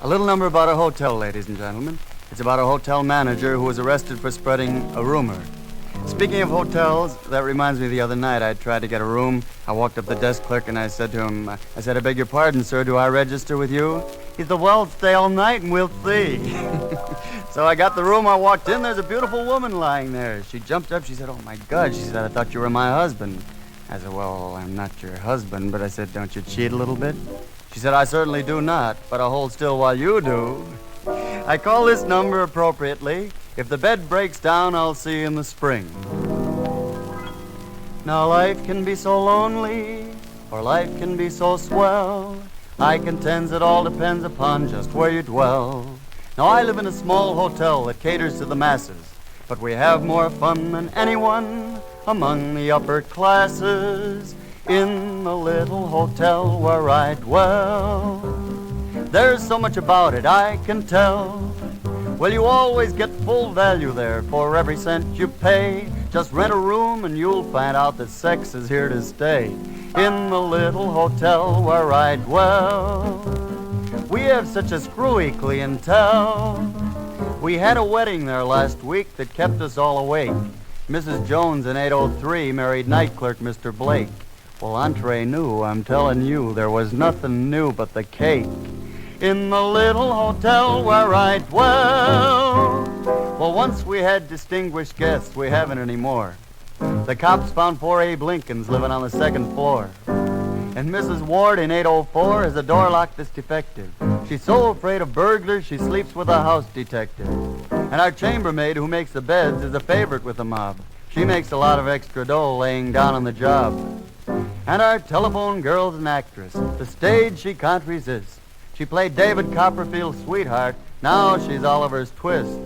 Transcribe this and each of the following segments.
A little number about a hotel, ladies and gentlemen. It's about a hotel manager who was arrested for spreading a rumor. Speaking of hotels, that reminds me, the other night I tried to get a room. I walked up to the desk clerk and I said to him, I beg your pardon, sir, do I register with you? He said, well, stay all night and we'll see. So I got the room, I walked in, there's a beautiful woman lying there. She jumped up, she said, oh my God, she said, I thought you were my husband. I said, well, I'm not your husband, but I said, don't you cheat a little bit? She said, I certainly do not, but I'll hold still while you do. I call this number appropriately. If the bed breaks down, I'll see you in the spring. Now life can be so lonely, or life can be so swell. I contends it all depends upon just where you dwell. Now I live in a small hotel that caters to the masses, but we have more fun than anyone among the upper classes. In the little hotel where I dwell, there's so much about it I can tell. Well, you always get full value there for every cent you pay. Just rent a room and you'll find out that sex is here to stay. In the little hotel where I dwell, we have such a screwy clientele. We had a wedding there last week that kept us all awake. Mrs. Jones in 803 married night clerk Mr. Blake. Well, entree new, I'm telling you, there was nothing new but the cake. In the little hotel where I dwell, well, once we had distinguished guests, we haven't anymore. The cops found 4 Abe Lincolns living on the 2nd floor. And Mrs. Ward in 804 has a door lock that's defective. She's so afraid of burglars, she sleeps with a house detective. And our chambermaid who makes the beds is a favorite with the mob. She makes a lot of extra dough laying down on the job. And our telephone girl's an actress. The stage she can't resist. She played David Copperfield's sweetheart. Now she's Oliver's twist.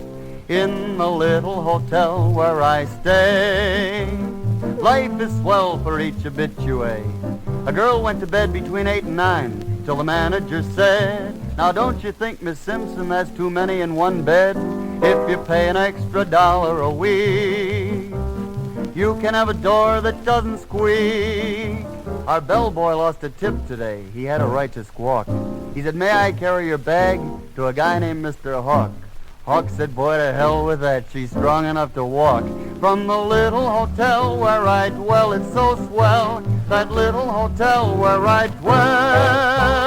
In the little hotel where I stay, life is swell for each habitué. A girl went to bed between 8 and 9 till the manager said, now don't you think, Miss Simpson, that's too many in one bed? If you pay an extra $1 a week, you can have a door that doesn't squeak. Our bellboy lost a tip today. He had a right to squawk. He said, may I carry your bag? To a guy named Mr. Hawk. Hawk said, boy, to hell with that. She's strong enough to walk. From the little hotel where I dwell, it's so swell. That little hotel where I dwell.